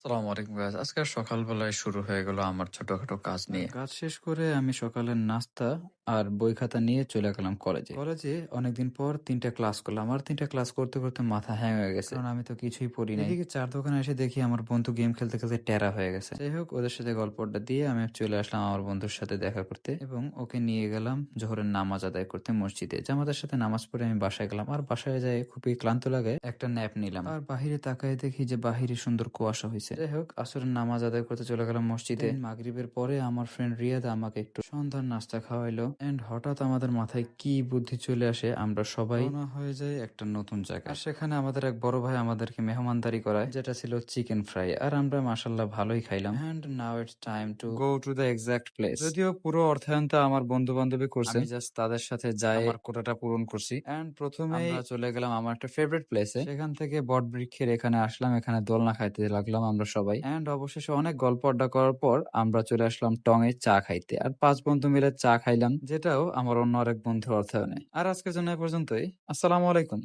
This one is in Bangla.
আসসালামু আলাইকুম গাইস। আজকে সকালবেলায় শুরু হয়ে গেল আমার ছোটখাটো কাজ নিয়ে। কাজ শেষ করে আমি সকালের নাস্তা আর বই খাতা নিয়ে চলে গেলাম কলেজে। কলেজে অনেকদিন পর ৩টা ক্লাস করলাম। আর ৩টা ক্লাস করতে, করতে মাথা হ্যাং হয়ে গেছে। কারণ আমি তো কিছুই পড়ি নাই। এদিকে চা'র দোকানে এসে দেখি আমার বন্ধু গেম খেলতে, খেলতে টেরা হয়ে গেছে। যাই হোক ওদের সাথে গল্প আড্ডা দিয়ে আমি চলে আসলাম আমার বন্ধুর সাথে দেখা করতে এবং ওকে নিয়ে গেলাম জোহরের নামাজ আদায় করতে মসজিদে। জামাতের সাথে নামাজ পড়ে আমি বাসায় গেলাম। আর বাসায় যেয়ে খুবই ক্লান্ত লাগায় একটা ন্যাপ নিলাম। আর বাহিরে তাকায় দেখি যে বাহিরে সুন্দর কুয়াশা হইছে। যাই হোক আসরের নামাজ আদায় করতে চলে গেলাম মসজিদে। মাগরিবের পরে আমার ফ্রেন্ড রিয়াদ আমাকে একটু সন্ধ্যার নাস্তা খাওয়াইলো এন্ড হঠাৎ আমাদের মাথায় কি বুদ্ধি চলে আসে আমরা সবাই রওনা হয়ে যাই একটা নতুন জায়গায়। আর সেখানে আমাদের এক বড় ভাই আমাদেরকে মেহমানদারি করায়, যেটা ছিল চিকেন ফ্রাই। আর আমরা মাশাল্লাহ ভালোই খাইলাম। And now it's time to go to the exact place. যদিও পুরো অর্থায়নটা আমার বন্ধু বান্ধবী করছে, আমি জাস্ট তাদের সাথে যাই আমার কোটাটা পূরণ করছি। এন্ড প্রথমে আমরা চলে গেলাম আমার একটা ফেভারিট প্লেসে। সেখান থেকে বটবৃক্ষের এখানে আসলাম, এখানে দোলনা খাইতে লাগলাম আমরা সবাই। এন্ড অবশেষে অনেক গল্প আড্ডা করার পর আমরা চলে আসলাম টং এ চা খাইতে। আর ৫ বন্ধু মিলে চা খাইলাম, যেটাও আমার অন্য আরেক বন্ধুর অর্থায়নে। আর আজকের জন্য এ পর্যন্তই। আসসালামু আলাইকুম।